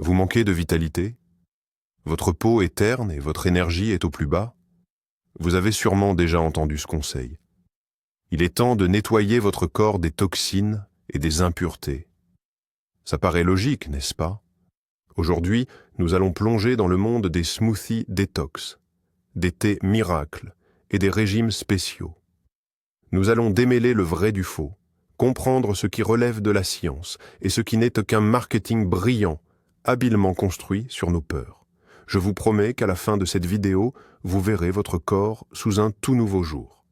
Vous manquez de vitalité? Votre peau est terne et votre énergie est au plus bas? Vous avez sûrement déjà entendu ce conseil. Il est temps de nettoyer votre corps des toxines et des impuretés. Ça paraît logique, n'est-ce pas? Aujourd'hui, nous allons plonger dans le monde des smoothies détox, des thés miracles et des régimes spéciaux. Nous allons démêler le vrai du faux, comprendre ce qui relève de la science et ce qui n'est qu'un marketing brillant, habilement construit sur nos peurs. Je vous promets qu'à la fin de cette vidéo, vous verrez votre corps sous un tout nouveau jour.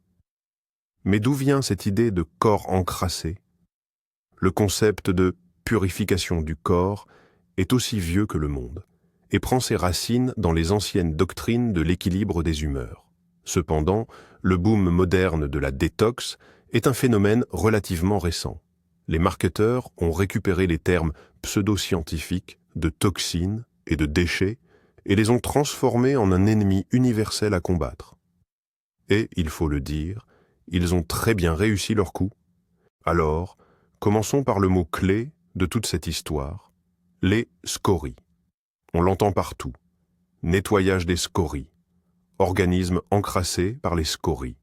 Mais d'où vient cette idée de corps encrassé? Le concept de purification du corps est aussi vieux que le monde et prend ses racines dans les anciennes doctrines de l'équilibre des humeurs. Cependant, le boom moderne de la détox est un phénomène relativement récent. Les marketeurs ont récupéré les termes pseudo-scientifiques de toxines et de déchets et les ont transformés en un ennemi universel à combattre. Et, il faut le dire, ils ont très bien réussi leur coup. Alors, commençons par le mot clé de toute cette histoire, les scories. On l'entend partout. Nettoyage des scories. Organisme encrassé par les scories.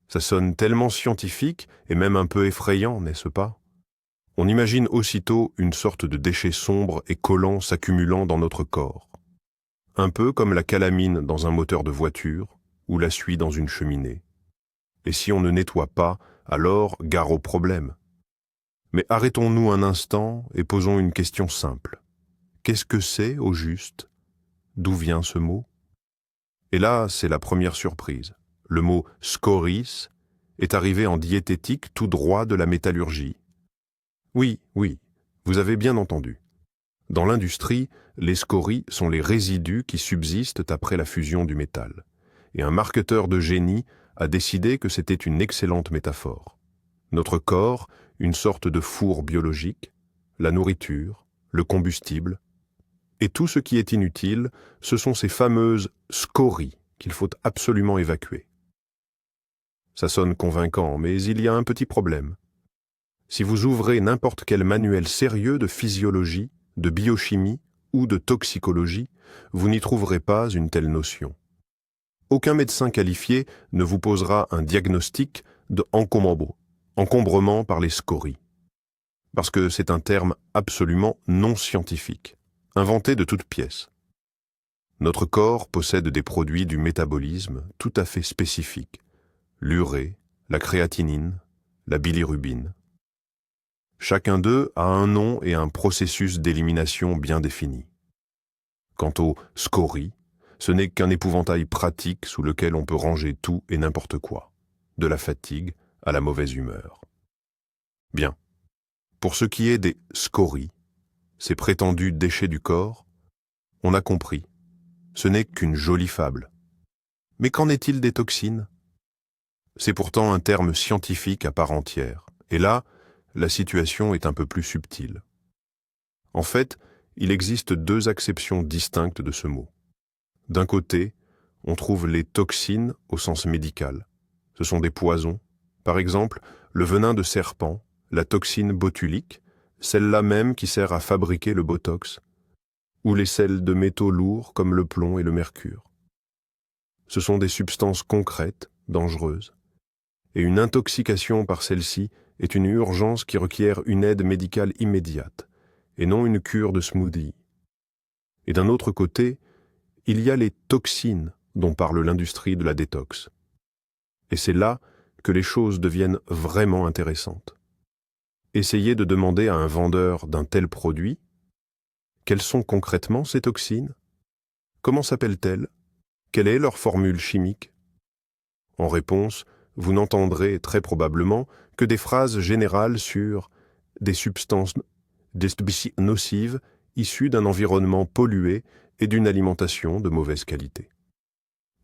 Ça sonne tellement scientifique et même un peu effrayant, n'est-ce pas? On imagine aussitôt une sorte de déchet sombre et collant s'accumulant dans notre corps. Un peu comme la calamine dans un moteur de voiture ou la suie dans une cheminée. Et si on ne nettoie pas, alors gare au problème. Mais arrêtons-nous un instant et posons une question simple. Qu'est-ce que c'est, au juste? D'où vient ce mot? Et là, c'est la première surprise. Le mot « scories » est arrivé en diététique tout droit de la métallurgie. Oui, vous avez bien entendu. Dans l'industrie, les scories sont les résidus qui subsistent après la fusion du métal. Et un marketeur de génie a décidé que c'était une excellente métaphore. Notre corps, une sorte de four biologique, la nourriture, le combustible, et tout ce qui est inutile, ce sont ces fameuses scories qu'il faut absolument évacuer. Ça sonne convaincant, mais il y a un petit problème. Si vous ouvrez n'importe quel manuel sérieux de physiologie, de biochimie ou de toxicologie, vous n'y trouverez pas une telle notion. Aucun médecin qualifié ne vous posera un diagnostic de encombrement par les scories, parce que c'est un terme absolument non scientifique, inventé de toutes pièces. Notre corps possède des produits du métabolisme tout à fait spécifiques, l'urée, la créatinine, la bilirubine. Chacun d'eux a un nom et un processus d'élimination bien défini. Quant aux scories, ce n'est qu'un épouvantail pratique sous lequel on peut ranger tout et n'importe quoi, de la fatigue à la mauvaise humeur. Bien. Pour ce qui est des scories, ces prétendus déchets du corps, on a compris. Ce n'est qu'une jolie fable. Mais qu'en est-il des toxines? C'est pourtant un terme scientifique à part entière. Et là, la situation est un peu plus subtile. En fait, il existe deux acceptions distinctes de ce mot. D'un côté, on trouve les toxines au sens médical. Ce sont des poisons. Par exemple, le venin de serpent, la toxine botulique, celle-là même qui sert à fabriquer le botox, ou les sels de métaux lourds comme le plomb et le mercure. Ce sont des substances concrètes, dangereuses, et une intoxication par celles-ci est une urgence qui requiert une aide médicale immédiate, et non une cure de smoothie. Et d'un autre côté, il y a les toxines dont parle l'industrie de la détox. Et c'est là que les choses deviennent vraiment intéressantes. Essayez de demander à un vendeur d'un tel produit quelles sont concrètement ces toxines? Comment s'appellent-elles? Quelle est leur formule chimique? En réponse, vous n'entendrez très probablement que des phrases générales sur des substances nocives issues d'un environnement pollué et d'une alimentation de mauvaise qualité.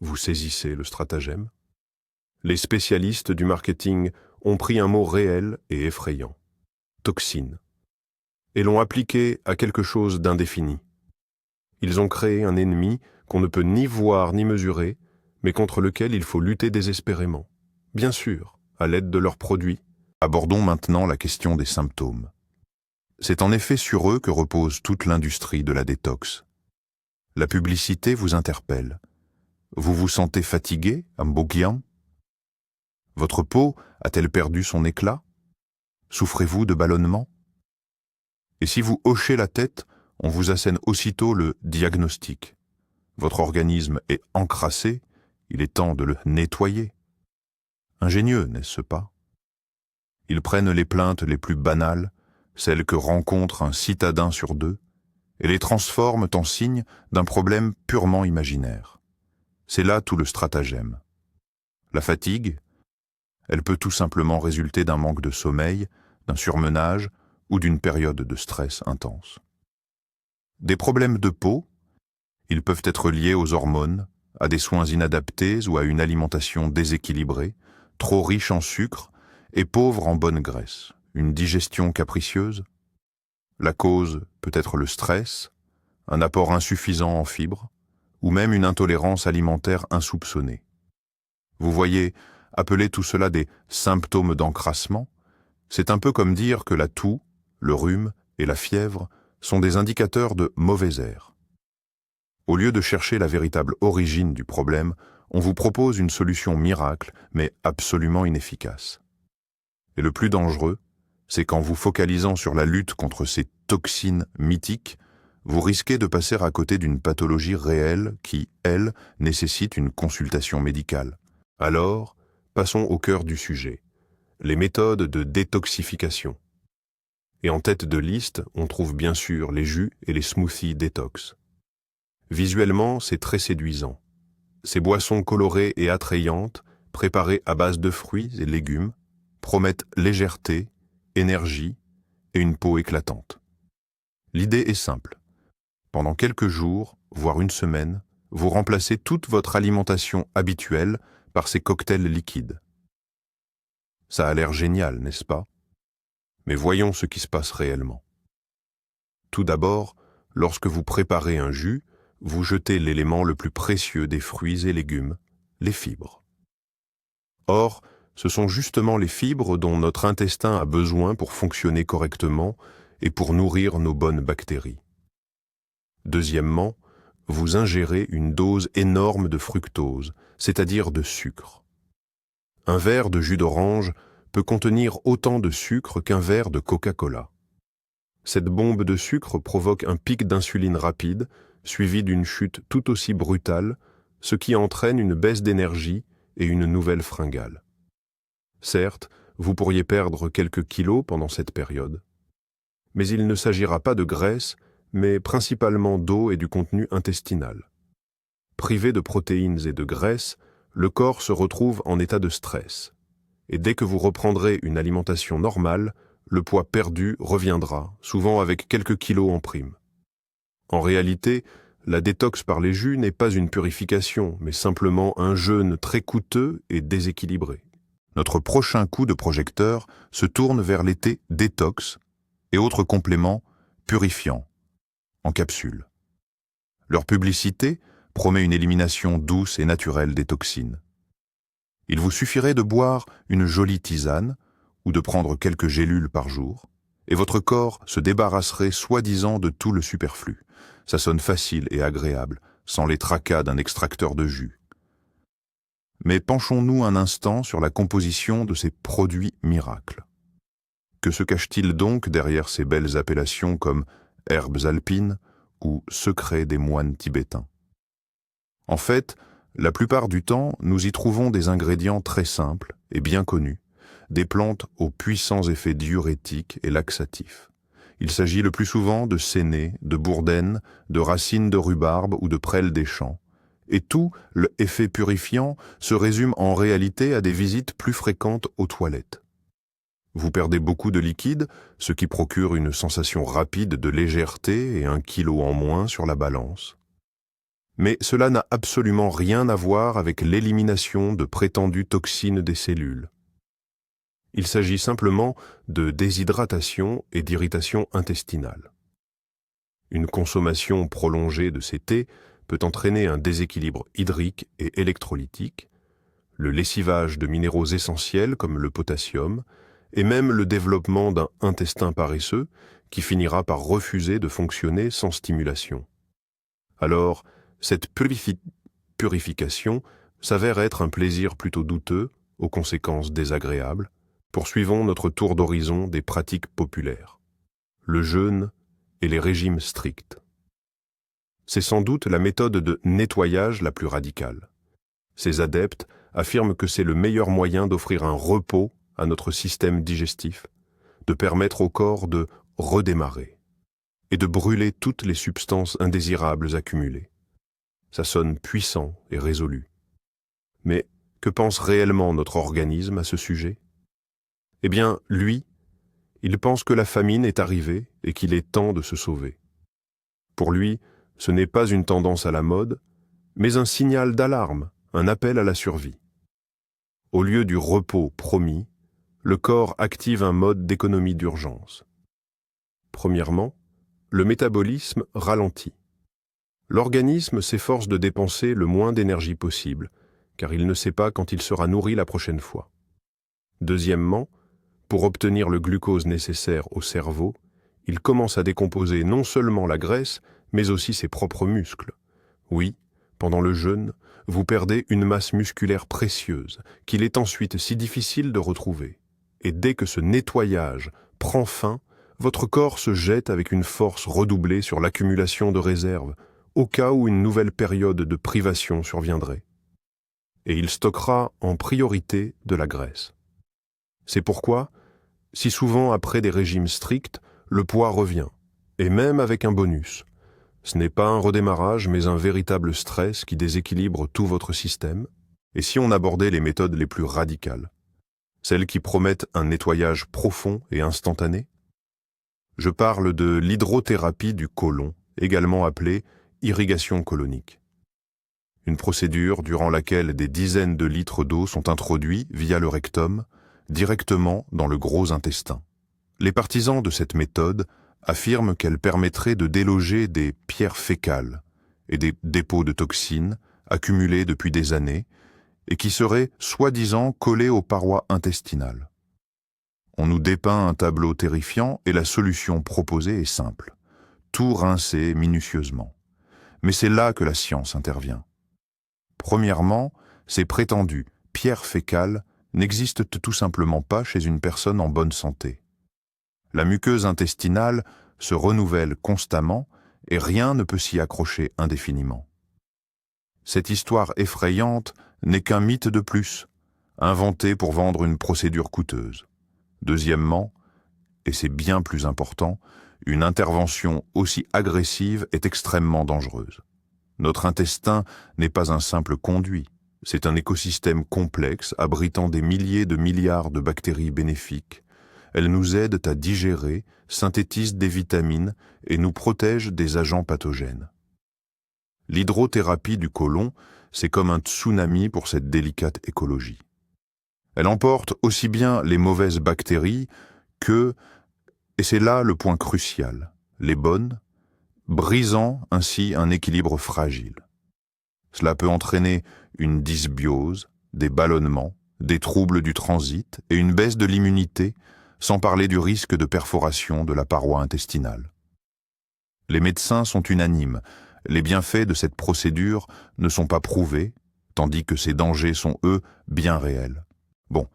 Vous saisissez le stratagème? Les spécialistes du marketing ont pris un mot réel et effrayant, toxine, et l'ont appliqué à quelque chose d'indéfini. Ils ont créé un ennemi qu'on ne peut ni voir ni mesurer, mais contre lequel il faut lutter désespérément. Bien sûr, à l'aide de leurs produits. Abordons maintenant la question des symptômes. C'est en effet sur eux que repose toute l'industrie de la détox. La publicité vous interpelle. Vous vous sentez fatigué, Ambogian? Votre peau a-t-elle perdu son éclat? Souffrez-vous de ballonnement? Et si vous hochez la tête, on vous assène aussitôt le diagnostic. Votre organisme est encrassé, il est temps de le nettoyer. Ingénieux, n'est-ce pas? Ils prennent les plaintes les plus banales, celles que rencontre un citadin sur deux, et les transforment en signe d'un problème purement imaginaire. C'est là tout le stratagème. La fatigue, elle peut tout simplement résulter d'un manque de sommeil, d'un surmenage ou d'une période de stress intense. Des problèmes de peau, ils peuvent être liés aux hormones, à des soins inadaptés ou à une alimentation déséquilibrée, trop riche en sucre et pauvre en bonne graisse, une digestion capricieuse. La cause peut être le stress, un apport insuffisant en fibres, ou même une intolérance alimentaire insoupçonnée. Vous voyez, appeler tout cela des symptômes d'encrassement, c'est un peu comme dire que la toux, le rhume et la fièvre sont des indicateurs de mauvais air. Au lieu de chercher la véritable origine du problème, on vous propose une solution miracle, mais absolument inefficace. Et le plus dangereux, c'est qu'en vous focalisant sur la lutte contre ces toxines mythiques, vous risquez de passer à côté d'une pathologie réelle qui, elle, nécessite une consultation médicale. Alors, passons au cœur du sujet, les méthodes de détoxification. Et en tête de liste, on trouve bien sûr les jus et les smoothies détox. Visuellement, c'est très séduisant. Ces boissons colorées et attrayantes, préparées à base de fruits et légumes, promettent légèreté, énergie et une peau éclatante. L'idée est simple. Pendant quelques jours, voire une semaine, vous remplacez toute votre alimentation habituelle par ces cocktails liquides. Ça a l'air génial, n'est-ce pas? Mais voyons ce qui se passe réellement. Tout d'abord, lorsque vous préparez un jus, vous jetez l'élément le plus précieux des fruits et légumes, les fibres. Or, ce sont justement les fibres dont notre intestin a besoin pour fonctionner correctement et pour nourrir nos bonnes bactéries. Deuxièmement, vous ingérez une dose énorme de fructose, c'est-à-dire de sucre. Un verre de jus d'orange peut contenir autant de sucre qu'un verre de Coca-Cola. Cette bombe de sucre provoque un pic d'insuline rapide, suivi d'une chute tout aussi brutale, ce qui entraîne une baisse d'énergie et une nouvelle fringale. Certes, vous pourriez perdre quelques kilos pendant cette période, mais il ne s'agira pas de graisse, mais principalement d'eau et du contenu intestinal. Privé de protéines et de graisse, le corps se retrouve en état de stress. Et dès que vous reprendrez une alimentation normale, le poids perdu reviendra, souvent avec quelques kilos en prime. En réalité, la détox par les jus n'est pas une purification, mais simplement un jeûne très coûteux et déséquilibré. Notre prochain coup de projecteur se tourne vers les thés détox et autres compléments purifiants, en capsule. Leur publicité promet une élimination douce et naturelle des toxines. Il vous suffirait de boire une jolie tisane ou de prendre quelques gélules par jour, et votre corps se débarrasserait soi-disant de tout le superflu. Ça sonne facile et agréable, sans les tracas d'un extracteur de jus. Mais penchons-nous un instant sur la composition de ces produits miracles. Que se cache-t-il donc derrière ces belles appellations comme herbes alpines ou secrets des moines tibétains? En fait, la plupart du temps, nous y trouvons des ingrédients très simples et bien connus, des plantes aux puissants effets diurétiques et laxatifs. Il s'agit le plus souvent de séné, de bourdaine, de racines de rhubarbe ou de prêle des champs. Et tout l'effet purifiant se résume en réalité à des visites plus fréquentes aux toilettes. Vous perdez beaucoup de liquide, ce qui procure une sensation rapide de légèreté et 1 kilo en moins sur la balance. Mais cela n'a absolument rien à voir avec l'élimination de prétendues toxines des cellules. Il s'agit simplement de déshydratation et d'irritation intestinale. Une consommation prolongée de ces thés peut entraîner un déséquilibre hydrique et électrolytique, le lessivage de minéraux essentiels comme le potassium, et même le développement d'un intestin paresseux qui finira par refuser de fonctionner sans stimulation. Alors, cette purification s'avère être un plaisir plutôt douteux, aux conséquences désagréables. Poursuivons notre tour d'horizon des pratiques populaires. Le jeûne et les régimes stricts. C'est sans doute la méthode de nettoyage la plus radicale. Ses adeptes affirment que c'est le meilleur moyen d'offrir un repos à notre système digestif, de permettre au corps de redémarrer et de brûler toutes les substances indésirables accumulées. Ça sonne puissant et résolu. Mais que pense réellement notre organisme à ce sujet? Eh bien, lui, il pense que la famine est arrivée et qu'il est temps de se sauver. Pour lui, ce n'est pas une tendance à la mode, mais un signal d'alarme, un appel à la survie. Au lieu du repos promis, le corps active un mode d'économie d'urgence. Premièrement, le métabolisme ralentit. L'organisme s'efforce de dépenser le moins d'énergie possible, car il ne sait pas quand il sera nourri la prochaine fois. Deuxièmement, pour obtenir le glucose nécessaire au cerveau, il commence à décomposer non seulement la graisse, mais aussi ses propres muscles. Oui, pendant le jeûne, vous perdez une masse musculaire précieuse, qu'il est ensuite si difficile de retrouver. Et dès que ce nettoyage prend fin, votre corps se jette avec une force redoublée sur l'accumulation de réserves, au cas où une nouvelle période de privation surviendrait. Et il stockera en priorité de la graisse. C'est pourquoi, si souvent après des régimes stricts, le poids revient, et même avec un bonus. Ce n'est pas un redémarrage, mais un véritable stress qui déséquilibre tout votre système. Et si on abordait les méthodes les plus radicales, celles qui promettent un nettoyage profond et instantané? Je parle de l'hydrothérapie du côlon, également appelée irrigation colonique. Une procédure durant laquelle des dizaines de litres d'eau sont introduits via le rectum, directement dans le gros intestin. Les partisans de cette méthode affirment qu'elle permettrait de déloger des pierres fécales et des dépôts de toxines accumulés depuis des années et qui seraient soi-disant collés aux parois intestinales. On nous dépeint un tableau terrifiant et la solution proposée est simple. Tout rincer minutieusement. Mais c'est là que la science intervient. Premièrement, ces prétendues pierres fécales n'existent tout simplement pas chez une personne en bonne santé. La muqueuse intestinale se renouvelle constamment et rien ne peut s'y accrocher indéfiniment. Cette histoire effrayante n'est qu'un mythe de plus, inventé pour vendre une procédure coûteuse. Deuxièmement, et c'est bien plus important, une intervention aussi agressive est extrêmement dangereuse. Notre intestin n'est pas un simple conduit, c'est un écosystème complexe abritant des milliers de milliards de bactéries bénéfiques. Elles nous aident à digérer, synthétisent des vitamines et nous protègent des agents pathogènes. L'hydrothérapie du côlon, c'est comme un tsunami pour cette délicate écologie. Elle emporte aussi bien les mauvaises bactéries que, et c'est là le point crucial, les bonnes, brisant ainsi un équilibre fragile. Cela peut entraîner une dysbiose, des ballonnements, des troubles du transit et une baisse de l'immunité, sans parler du risque de perforation de la paroi intestinale. Les médecins sont unanimes, les bienfaits de cette procédure ne sont pas prouvés, tandis que ces dangers sont, eux, bien réels. Bon,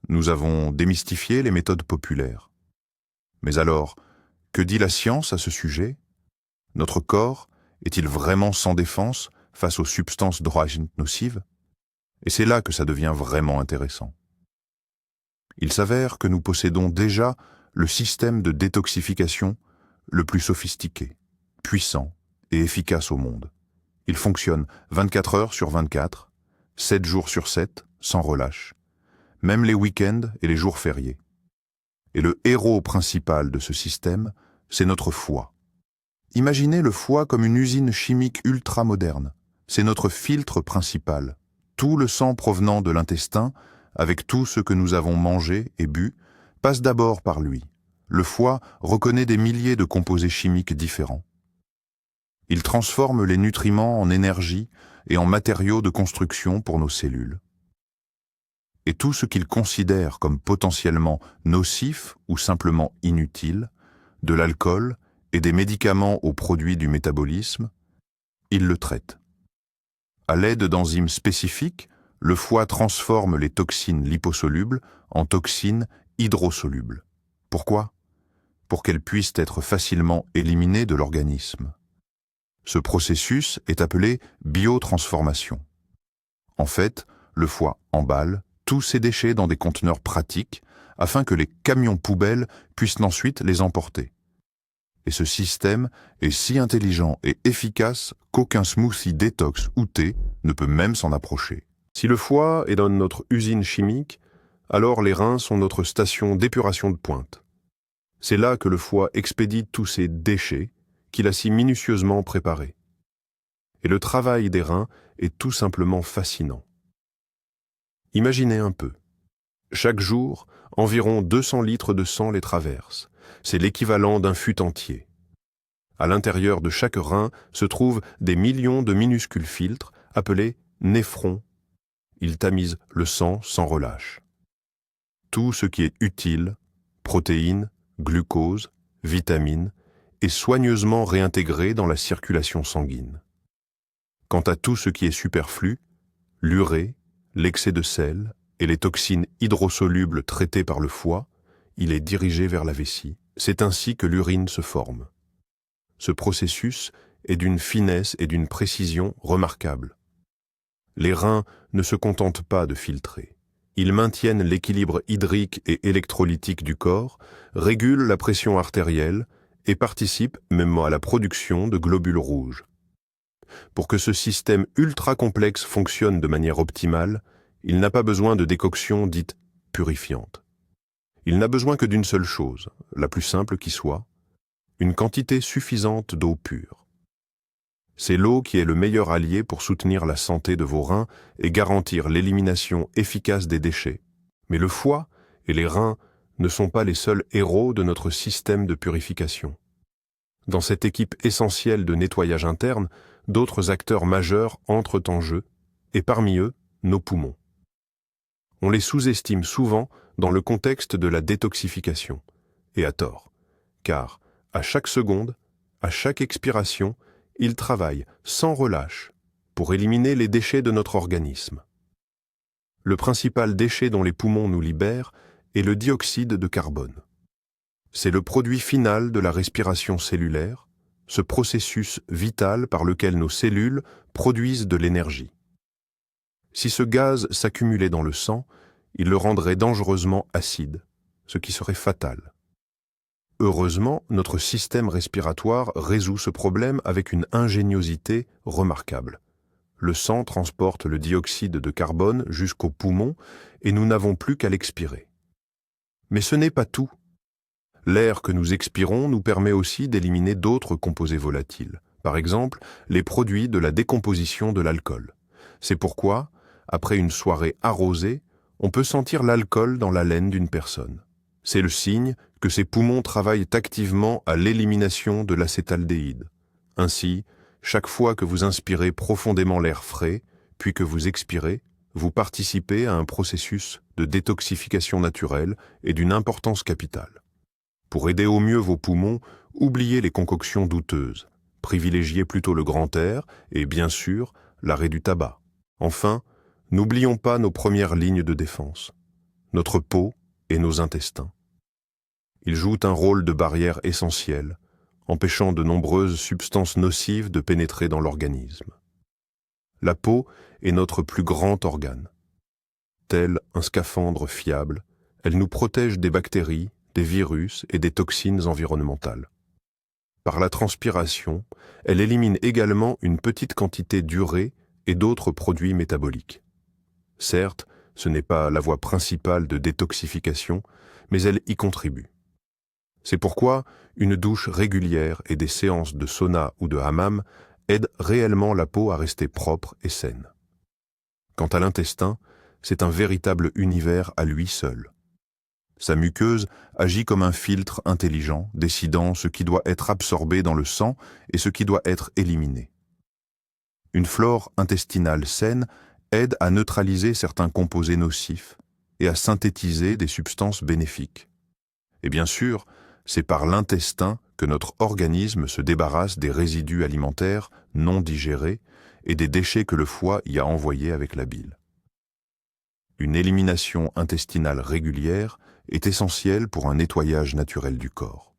nous avons démystifié les méthodes populaires. Mais alors, que dit la science à ce sujet? Notre corps est-il vraiment sans défense face aux substances drogues nocives? Et c'est là que ça devient vraiment intéressant. Il s'avère que nous possédons déjà le système de détoxification le plus sophistiqué, puissant et efficace au monde. Il fonctionne 24 heures sur 24, 7 jours sur 7, sans relâche, même les week-ends et les jours fériés. Et le héros principal de ce système, c'est notre foie. Imaginez le foie comme une usine chimique ultra-moderne. C'est notre filtre principal. Tout le sang provenant de l'intestin, avec tout ce que nous avons mangé et bu, passe d'abord par lui. Le foie reconnaît des milliers de composés chimiques différents. Il transforme les nutriments en énergie et en matériaux de construction pour nos cellules. Et tout ce qu'il considère comme potentiellement nocif ou simplement inutile de l'alcool et des médicaments aux produits du métabolisme, il le traite. À l'aide d'enzymes spécifiques, le foie transforme les toxines liposolubles en toxines hydrosolubles. Pourquoi? Pour qu'elles puissent être facilement éliminées de l'organisme. Ce processus est appelé biotransformation. En fait, le foie emballe tous ces déchets dans des conteneurs pratiques afin que les camions poubelles puissent ensuite les emporter. Et ce système est si intelligent et efficace qu'aucun smoothie détox ou thé ne peut même s'en approcher. Si le foie est dans notre usine chimique, alors les reins sont notre station d'épuration de pointe. C'est là que le foie expédie tous ces déchets qu'il a si minutieusement préparés. Et le travail des reins est tout simplement fascinant. Imaginez un peu. Chaque jour, environ 200 litres de sang les traversent. C'est l'équivalent d'un fût entier. À l'intérieur de chaque rein se trouvent des millions de minuscules filtres appelés néphrons. Ils tamisent le sang sans relâche. Tout ce qui est utile, protéines, glucose, vitamines, est soigneusement réintégré dans la circulation sanguine. Quant à tout ce qui est superflu, l'urée, l'excès de sel et les toxines hydrosolubles traitées par le foie, il est dirigé vers la vessie. C'est ainsi que l'urine se forme. Ce processus est d'une finesse et d'une précision remarquables. Les reins ne se contentent pas de filtrer. Ils maintiennent l'équilibre hydrique et électrolytique du corps, régulent la pression artérielle et participent même à la production de globules rouges. Pour que ce système ultra complexe fonctionne de manière optimale, il n'a pas besoin de décoction dite purifiante. Il n'a besoin que d'une seule chose, la plus simple qui soit, une quantité suffisante d'eau pure. C'est l'eau qui est le meilleur allié pour soutenir la santé de vos reins et garantir l'élimination efficace des déchets. Mais le foie et les reins ne sont pas les seuls héros de notre système de purification. Dans cette équipe essentielle de nettoyage interne, d'autres acteurs majeurs entrent en jeu, et parmi eux, nos poumons. On les sous-estime souvent dans le contexte de la détoxification, et à tort, car à chaque seconde, à chaque expiration, ils travaillent sans relâche pour éliminer les déchets de notre organisme. Le principal déchet dont les poumons nous libèrent est le dioxyde de carbone. C'est le produit final de la respiration cellulaire, ce processus vital par lequel nos cellules produisent de l'énergie. Si ce gaz s'accumulait dans le sang, il le rendrait dangereusement acide, ce qui serait fatal. Heureusement, notre système respiratoire résout ce problème avec une ingéniosité remarquable. Le sang transporte le dioxyde de carbone jusqu'aux poumons et nous n'avons plus qu'à l'expirer. Mais ce n'est pas tout. L'air que nous expirons nous permet aussi d'éliminer d'autres composés volatiles, par exemple les produits de la décomposition de l'alcool. C'est pourquoi, après une soirée arrosée, on peut sentir l'alcool dans l'haleine d'une personne. C'est le signe que ses poumons travaillent activement à l'élimination de l'acétaldéhyde. Ainsi, chaque fois que vous inspirez profondément l'air frais, puis que vous expirez, vous participez à un processus de détoxification naturelle et d'une importance capitale. Pour aider au mieux vos poumons, oubliez les concoctions douteuses. Privilégiez plutôt le grand air et, bien sûr, l'arrêt du tabac. Enfin, n'oublions pas nos premières lignes de défense, notre peau et nos intestins. Ils jouent un rôle de barrière essentiel, empêchant de nombreuses substances nocives de pénétrer dans l'organisme. La peau est notre plus grand organe. Tel un scaphandre fiable, elle nous protège des bactéries, des virus et des toxines environnementales. Par la transpiration, elle élimine également une petite quantité d'urée et d'autres produits métaboliques. Certes, ce n'est pas la voie principale de détoxification, mais elle y contribue. C'est pourquoi une douche régulière et des séances de sauna ou de hammam aident réellement la peau à rester propre et saine. Quant à l'intestin, c'est un véritable univers à lui seul. Sa muqueuse agit comme un filtre intelligent, décidant ce qui doit être absorbé dans le sang et ce qui doit être éliminé. Une flore intestinale saine aide à neutraliser certains composés nocifs et à synthétiser des substances bénéfiques. Et bien sûr, c'est par l'intestin que notre organisme se débarrasse des résidus alimentaires non digérés et des déchets que le foie y a envoyés avec la bile. Une élimination intestinale régulière est essentielle pour un nettoyage naturel du corps.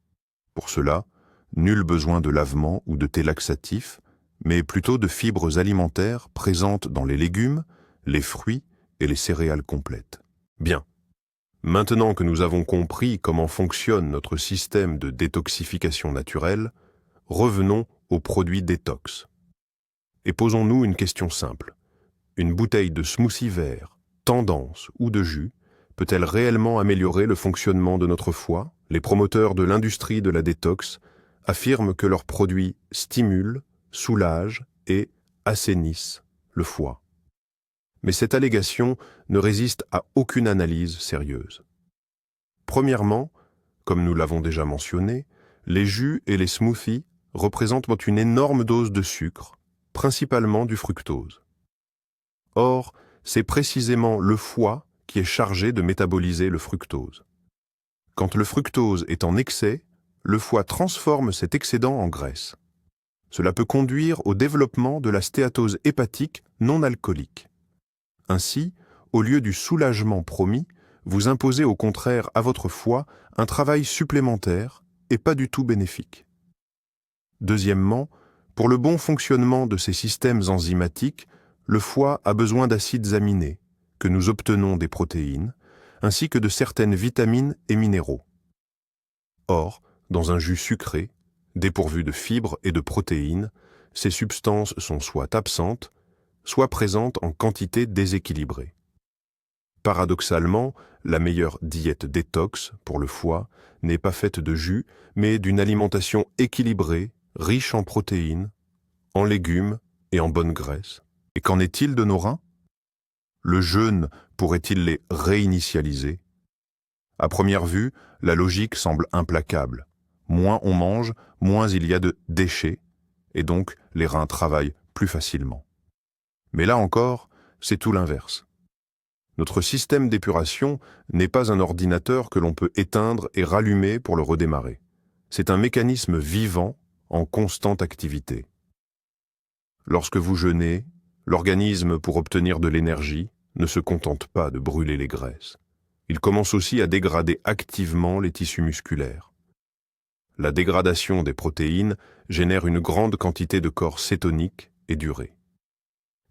Pour cela, nul besoin de lavement ou de thé laxatif, mais plutôt de fibres alimentaires présentes dans les légumes, les fruits et les céréales complètes. Bien. Maintenant que nous avons compris comment fonctionne notre système de détoxification naturelle, revenons aux produits détox. Et posons-nous une question simple. Une bouteille de smoothie vert, tendance ou de jus peut-elle réellement améliorer le fonctionnement de notre foie? Les promoteurs de l'industrie de la détox affirment que leurs produits stimulent, soulagent et assainissent le foie. Mais cette allégation ne résiste à aucune analyse sérieuse. Premièrement, comme nous l'avons déjà mentionné, les jus et les smoothies représentent une énorme dose de sucre, principalement du fructose. Or, c'est précisément le foie qui est chargé de métaboliser le fructose. Quand le fructose est en excès, le foie transforme cet excédent en graisse. Cela peut conduire au développement de la stéatose hépatique non alcoolique. Ainsi, au lieu du soulagement promis, vous imposez au contraire à votre foie un travail supplémentaire et pas du tout bénéfique. Deuxièmement, pour le bon fonctionnement de ces systèmes enzymatiques, le foie a besoin d'acides aminés, que nous obtenons des protéines, ainsi que de certaines vitamines et minéraux. Or, dans un jus sucré, dépourvu de fibres et de protéines, ces substances sont soit absentes, soit présentes en quantité déséquilibrée. Paradoxalement, la meilleure diète détox pour le foie n'est pas faite de jus, mais d'une alimentation équilibrée, riche en protéines, en légumes et en bonnes graisses. Et qu'en est-il de nos reins? Le jeûne pourrait-il les réinitialiser? À première vue, la logique semble implacable. Moins on mange, moins il y a de déchets, et donc les reins travaillent plus facilement. Mais là encore, c'est tout l'inverse. Notre système d'épuration n'est pas un ordinateur que l'on peut éteindre et rallumer pour le redémarrer. C'est un mécanisme vivant en constante activité. Lorsque vous jeûnez, l'organisme, pour obtenir de l'énergie, ne se contente pas de brûler les graisses. Il commence aussi à dégrader activement les tissus musculaires. La dégradation des protéines génère une grande quantité de corps cétonique et d'urée.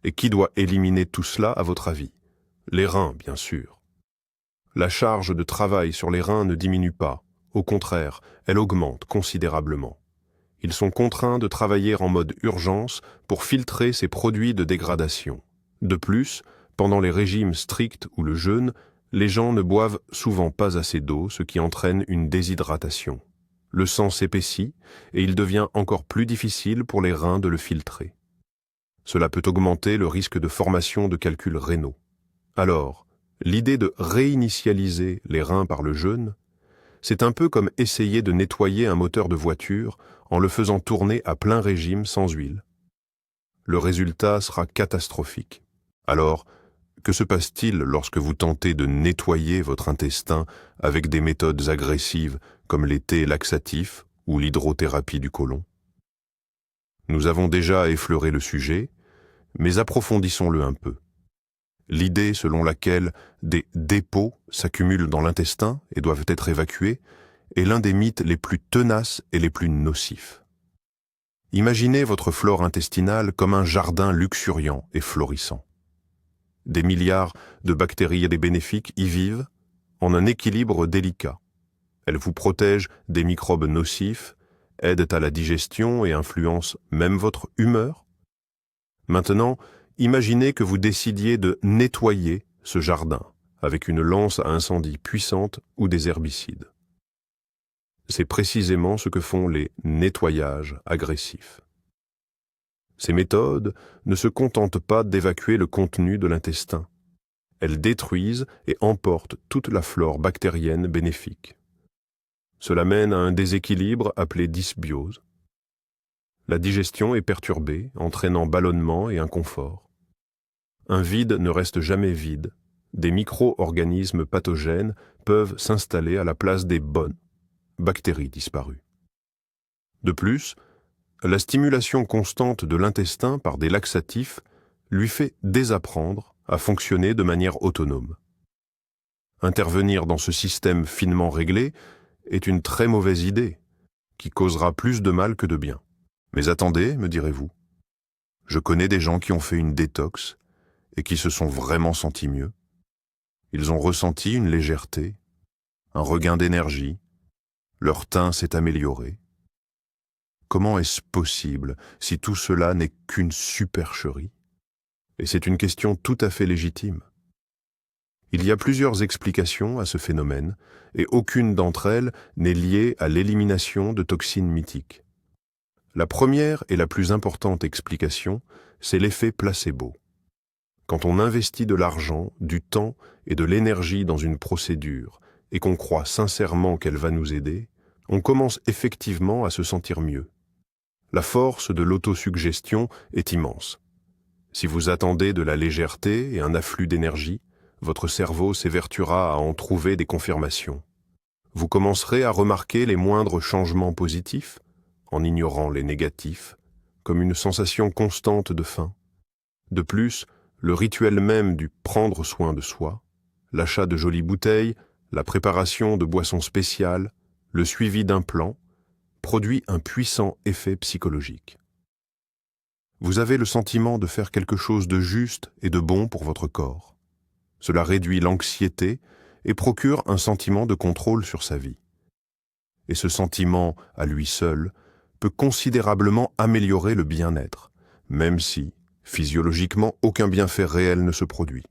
Et qui doit éliminer tout cela, à votre avis? Les reins, bien sûr. La charge de travail sur les reins ne diminue pas. Au contraire, elle augmente considérablement. Ils sont contraints de travailler en mode urgence pour filtrer ces produits de dégradation. De plus, pendant les régimes stricts ou le jeûne, les gens ne boivent souvent pas assez d'eau, ce qui entraîne une déshydratation. Le sang s'épaissit et il devient encore plus difficile pour les reins de le filtrer. Cela peut augmenter le risque de formation de calculs rénaux. Alors, l'idée de réinitialiser les reins par le jeûne, c'est un peu comme essayer de nettoyer un moteur de voiture en le faisant tourner à plein régime sans huile. Le résultat sera catastrophique. Alors, que se passe-t-il lorsque vous tentez de nettoyer votre intestin avec des méthodes agressives comme les thés laxatifs ou l'hydrothérapie du côlon? Nous avons déjà effleuré le sujet, mais approfondissons-le un peu. L'idée selon laquelle des dépôts s'accumulent dans l'intestin et doivent être évacués est l'un des mythes les plus tenaces et les plus nocifs. Imaginez votre flore intestinale comme un jardin luxuriant et florissant. Des milliards de bactéries et des bénéfiques y vivent en un équilibre délicat. Elles vous protègent des microbes nocifs, aident à la digestion et influencent même votre humeur. Maintenant, imaginez que vous décidiez de nettoyer ce jardin avec une lance à incendie puissante ou des herbicides. C'est précisément ce que font les nettoyages agressifs. Ces méthodes ne se contentent pas d'évacuer le contenu de l'intestin. Elles détruisent et emportent toute la flore bactérienne bénéfique. Cela mène à un déséquilibre appelé dysbiose. La digestion est perturbée, entraînant ballonnement et inconfort. Un vide ne reste jamais vide. Des micro-organismes pathogènes peuvent s'installer à la place des bonnes bactéries disparues. De plus, la stimulation constante de l'intestin par des laxatifs lui fait désapprendre à fonctionner de manière autonome. Intervenir dans ce système finement réglé est une très mauvaise idée, qui causera plus de mal que de bien. Mais attendez, me direz-vous, je connais des gens qui ont fait une détox et qui se sont vraiment sentis mieux. Ils ont ressenti une légèreté, un regain d'énergie, leur teint s'est amélioré. Comment est-ce possible si tout cela n'est qu'une supercherie? Et c'est une question tout à fait légitime. Il y a plusieurs explications à ce phénomène, et aucune d'entre elles n'est liée à l'élimination de toxines mythiques. La première et la plus importante explication, c'est l'effet placebo. Quand on investit de l'argent, du temps et de l'énergie dans une procédure, et qu'on croit sincèrement qu'elle va nous aider, on commence effectivement à se sentir mieux. La force de l'autosuggestion est immense. Si vous attendez de la légèreté et un afflux d'énergie, votre cerveau s'évertuera à en trouver des confirmations. Vous commencerez à remarquer les moindres changements positifs, en ignorant les négatifs, comme une sensation constante de faim. De plus, le rituel même du prendre soin de soi, l'achat de jolies bouteilles, la préparation de boissons spéciales, le suivi d'un plan, produit un puissant effet psychologique. Vous avez le sentiment de faire quelque chose de juste et de bon pour votre corps. Cela réduit l'anxiété et procure un sentiment de contrôle sur sa vie. Et ce sentiment, à lui seul, peut considérablement améliorer le bien-être, même si, physiologiquement, aucun bienfait réel ne se produit.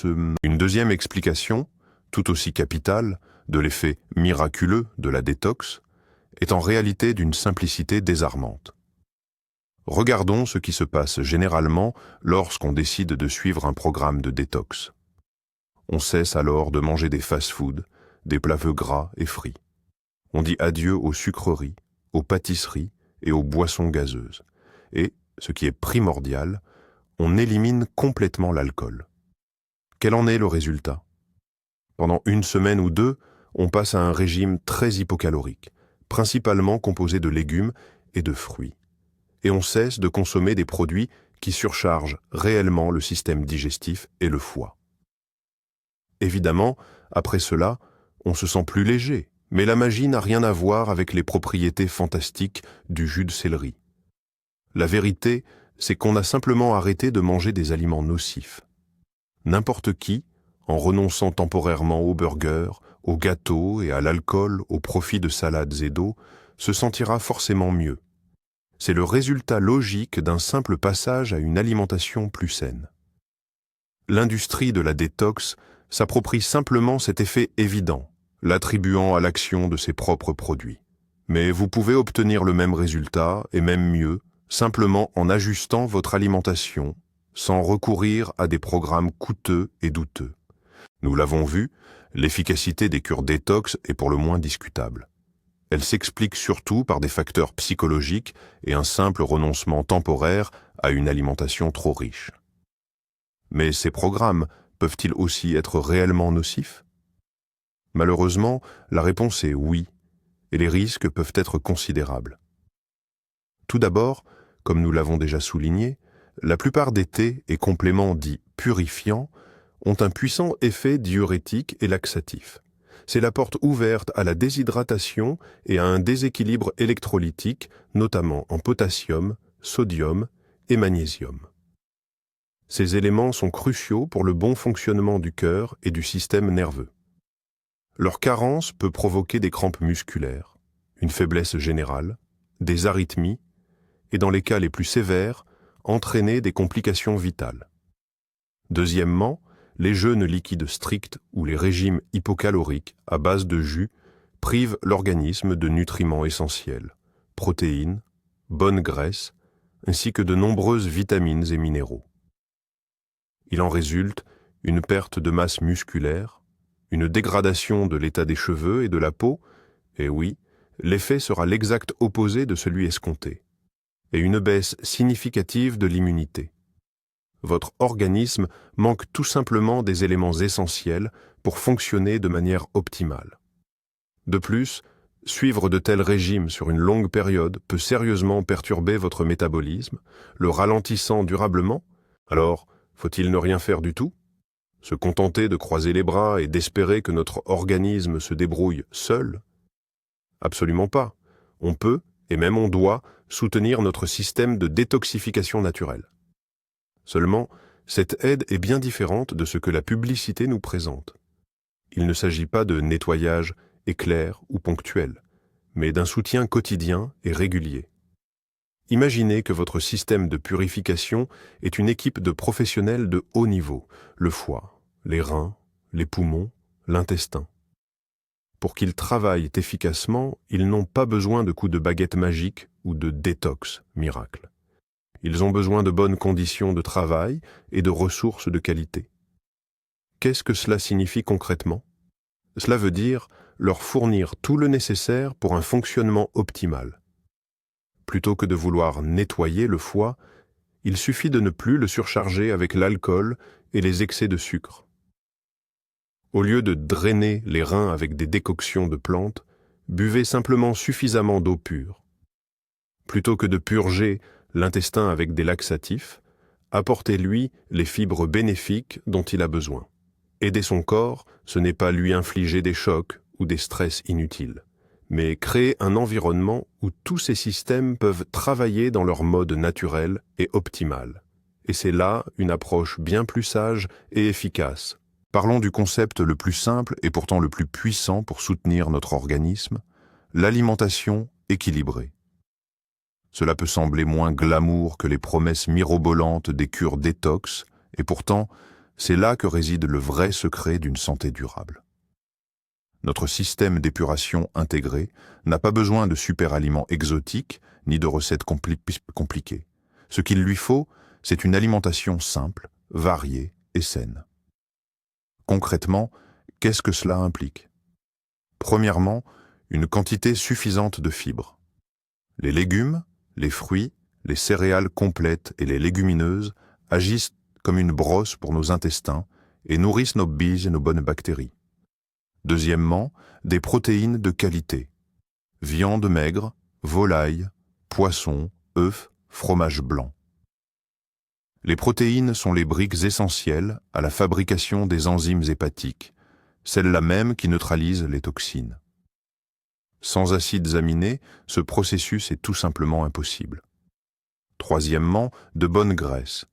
Une deuxième explication, tout aussi capitale, de l'effet miraculeux de la détox, est en réalité d'une simplicité désarmante. Regardons ce qui se passe généralement lorsqu'on décide de suivre un programme de détox. On cesse alors de manger des fast-foods, des plats gras et frits. On dit adieu aux sucreries, aux pâtisseries et aux boissons gazeuses. Et, ce qui est primordial, on élimine complètement l'alcool. Quel en est le résultat? Pendant une semaine ou deux, on passe à un régime très hypocalorique, principalement composé de légumes et de fruits. Et on cesse de consommer des produits qui surchargent réellement le système digestif et le foie. Évidemment, après cela, on se sent plus léger, mais la magie n'a rien à voir avec les propriétés fantastiques du jus de céleri. La vérité, c'est qu'on a simplement arrêté de manger des aliments nocifs. N'importe qui, en renonçant temporairement aux burgers, aux gâteaux et à l'alcool au profit de salades et d'eau, se sentira forcément mieux. C'est le résultat logique d'un simple passage à une alimentation plus saine. L'industrie de la détox s'approprie simplement cet effet évident, l'attribuant à l'action de ses propres produits. Mais vous pouvez obtenir le même résultat, et même mieux, simplement en ajustant votre alimentation, sans recourir à des programmes coûteux et douteux. Nous l'avons vu, l'efficacité des cures détox est pour le moins discutable. Elle s'explique surtout par des facteurs psychologiques et un simple renoncement temporaire à une alimentation trop riche. Mais ces programmes peuvent-ils aussi être réellement nocifs? Malheureusement, la réponse est oui, et les risques peuvent être considérables. Tout d'abord, comme nous l'avons déjà souligné, la plupart des thés et compléments dits purifiants ont un puissant effet diurétique et laxatif. C'est la porte ouverte à la déshydratation et à un déséquilibre électrolytique, notamment en potassium, sodium et magnésium. Ces éléments sont cruciaux pour le bon fonctionnement du cœur et du système nerveux. Leur carence peut provoquer des crampes musculaires, une faiblesse générale, des arythmies et, dans les cas les plus sévères, entraîner des complications vitales. Deuxièmement, les jeûnes liquides stricts ou les régimes hypocaloriques à base de jus privent l'organisme de nutriments essentiels, protéines, bonnes graisses, ainsi que de nombreuses vitamines et minéraux. Il en résulte une perte de masse musculaire, une dégradation de l'état des cheveux et de la peau, et oui, l'effet sera l'exact opposé de celui escompté, et une baisse significative de l'immunité. Votre organisme manque tout simplement des éléments essentiels pour fonctionner de manière optimale. De plus, Suivre de tels régimes sur une longue période peut sérieusement perturber votre métabolisme, le ralentissant durablement. Alors, faut-il ne rien faire du tout? Se contenter de croiser les bras et d'espérer que notre organisme se débrouille seul? Absolument pas. On peut, et même on doit, soutenir notre système de détoxification naturelle. Seulement, cette aide est bien différente de ce que la publicité nous présente. Il ne s'agit pas de nettoyage éclair ou ponctuel, mais d'un soutien quotidien et régulier. Imaginez que votre système de purification est une équipe de professionnels de haut niveau, le foie, les reins, les poumons, l'intestin. Pour qu'ils travaillent efficacement, ils n'ont pas besoin de coups de baguette magique ou de détox miracle. Ils ont besoin de bonnes conditions de travail et de ressources de qualité. Qu'est-ce que cela signifie concrètement? Cela veut dire leur fournir tout le nécessaire pour un fonctionnement optimal. Plutôt que de vouloir nettoyer le foie, il suffit de ne plus le surcharger avec l'alcool et les excès de sucre. Au lieu de drainer les reins avec des décoctions de plantes, buvez simplement suffisamment d'eau pure. Plutôt que de purger l'intestin avec des laxatifs, apportez-lui les fibres bénéfiques dont il a besoin. Aider son corps, ce n'est pas lui infliger des chocs ou des stress inutiles, mais créer un environnement où tous ces systèmes peuvent travailler dans leur mode naturel et optimal. Et c'est là une approche bien plus sage et efficace. Parlons du concept le plus simple et pourtant le plus puissant pour soutenir notre organisme, l'alimentation équilibrée. Cela peut sembler moins glamour que les promesses mirobolantes des cures détox, et pourtant, c'est là que réside le vrai secret d'une santé durable. Notre système d'épuration intégré n'a pas besoin de super-aliments exotiques ni de recettes compliquées. Ce qu'il lui faut, c'est une alimentation simple, variée et saine. Concrètement, qu'est-ce que cela implique? Premièrement, une quantité suffisante de fibres. Les légumes, les fruits, les céréales complètes et les légumineuses agissent comme une brosse pour nos intestins et nourrissent nos billes et nos bonnes bactéries. Deuxièmement, des protéines de qualité. Viande maigre, volaille, poisson, œufs, fromage blanc. Les protéines sont les briques essentielles à la fabrication des enzymes hépatiques, celles-là même qui neutralisent les toxines. Sans acides aminés, ce processus est tout simplement impossible. Troisièmement, de bonnes graisses.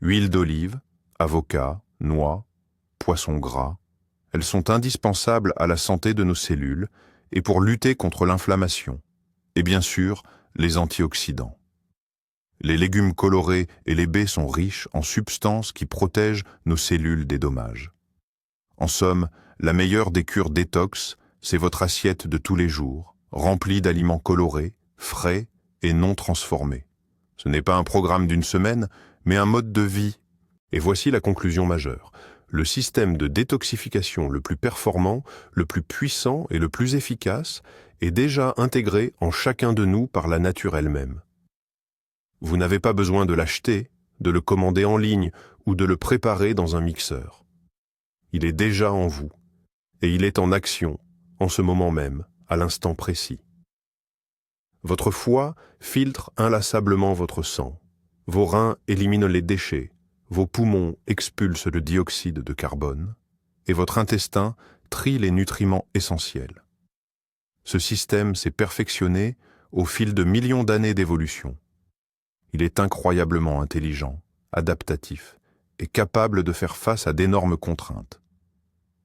Huile d'olive, avocat, noix, poisson gras. Elles sont indispensables à la santé de nos cellules et pour lutter contre l'inflammation. Et bien sûr, les antioxydants. Les légumes colorés et les baies sont riches en substances qui protègent nos cellules des dommages. En somme, la meilleure des cures détox, c'est votre assiette de tous les jours, remplie d'aliments colorés, frais et non transformés. Ce n'est pas un programme d'une semaine, mais un mode de vie. Et voici la conclusion majeure. Le système de détoxification le plus performant, le plus puissant et le plus efficace est déjà intégré en chacun de nous par la nature elle-même. Vous n'avez pas besoin de l'acheter, de le commander en ligne ou de le préparer dans un mixeur. Il est déjà en vous, et il est en action, en ce moment même, à l'instant précis. Votre foie filtre inlassablement votre sang, vos reins éliminent les déchets, vos poumons expulsent le dioxyde de carbone, et votre intestin trie les nutriments essentiels. Ce système s'est perfectionné au fil de millions d'années d'évolution. Il est incroyablement intelligent, adaptatif et capable de faire face à d'énormes contraintes.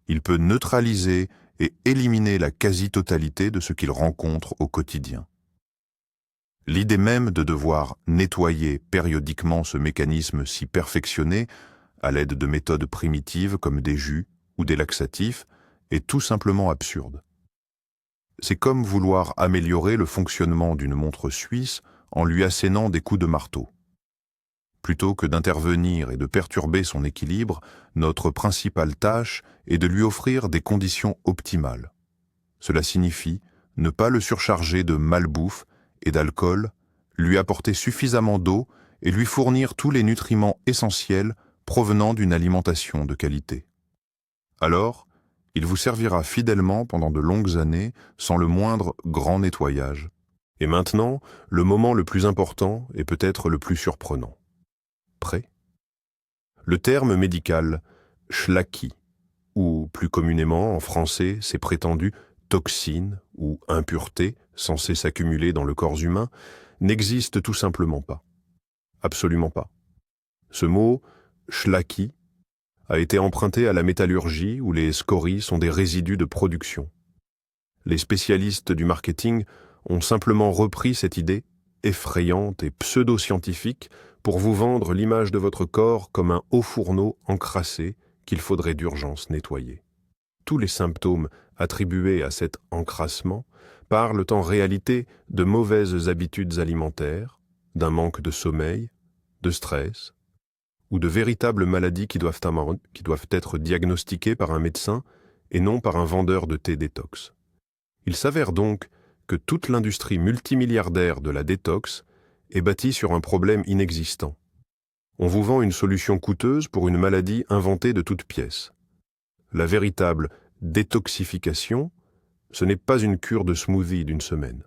Il peut neutraliser et éliminer la quasi-totalité de ce qu'il rencontre au quotidien. L'idée même de devoir nettoyer périodiquement ce mécanisme si perfectionné, à l'aide de méthodes primitives comme des jus ou des laxatifs, est tout simplement absurde. C'est comme vouloir améliorer le fonctionnement d'une montre suisse en lui assénant des coups de marteau. Plutôt que d'intervenir et de perturber son équilibre, notre principale tâche est de lui offrir des conditions optimales. Cela signifie ne pas le surcharger de malbouffe et d'alcool, lui apporter suffisamment d'eau et lui fournir tous les nutriments essentiels provenant d'une alimentation de qualité. Alors, Il vous servira fidèlement pendant de longues années sans le moindre grand nettoyage. Et maintenant, le moment le plus important et peut-être le plus surprenant. Prêt? Le terme médical « schlacki », ou plus communément en français ses prétendues toxines ou impuretés censées s'accumuler dans le corps humain, n'existe tout simplement pas. Absolument pas. Ce mot « schlacki » a été emprunté à la métallurgie où les scories sont des résidus de production. Les spécialistes du marketing ont simplement repris cette idée effrayante et pseudo-scientifique pour vous vendre l'image de votre corps comme un haut fourneau encrassé qu'il faudrait d'urgence nettoyer. Tous les symptômes attribués à cet encrassement parlent en réalité de mauvaises habitudes alimentaires, d'un manque de sommeil, de stress, ou de véritables maladies qui doivent être diagnostiquées par un médecin et non par un vendeur de thé détox. Il s'avère donc que toute l'industrie multimilliardaire de la détox est bâtie sur un problème inexistant. On vous vend une solution coûteuse pour une maladie inventée de toutes pièces. La véritable détoxification, ce n'est pas une cure de smoothie d'une semaine.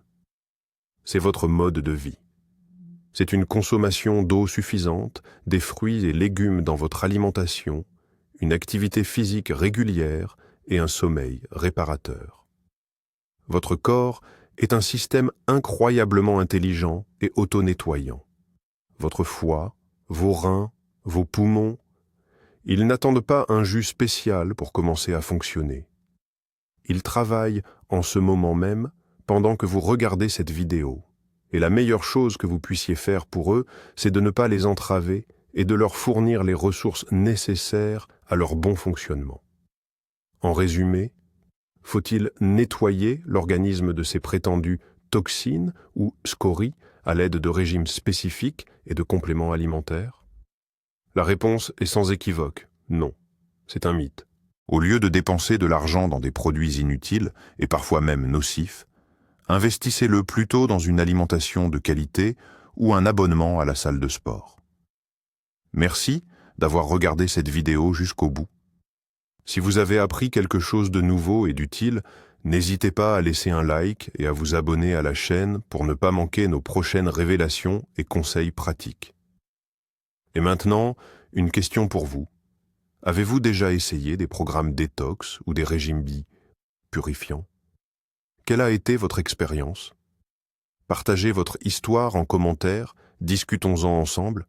C'est votre mode de vie. C'est une consommation d'eau suffisante, des fruits et légumes dans votre alimentation, une activité physique régulière et un sommeil réparateur. Votre corps est un système incroyablement intelligent et auto-nettoyant. Votre foie, vos reins, vos poumons, ils n'attendent pas un jus spécial pour commencer à fonctionner. Ils travaillent en ce moment même pendant que vous regardez cette vidéo. Et la meilleure chose que vous puissiez faire pour eux, c'est de ne pas les entraver et de leur fournir les ressources nécessaires à leur bon fonctionnement. En résumé, faut-il nettoyer l'organisme de ses prétendues toxines ou scories à l'aide de régimes spécifiques et de compléments alimentaires? La réponse est sans équivoque, non. C'est un mythe. Au lieu de dépenser de l'argent dans des produits inutiles et parfois même nocifs, investissez-le plutôt dans une alimentation de qualité ou un abonnement à la salle de sport. Merci d'avoir regardé cette vidéo jusqu'au bout. Si vous avez appris quelque chose de nouveau et d'utile, n'hésitez pas à laisser un like et à vous abonner à la chaîne pour ne pas manquer nos prochaines révélations et conseils pratiques. Et maintenant, une question pour vous. Avez-vous déjà essayé des programmes détox ou des régimes purifiants? Quelle a été votre expérience? Partagez votre histoire en commentaire, discutons-en ensemble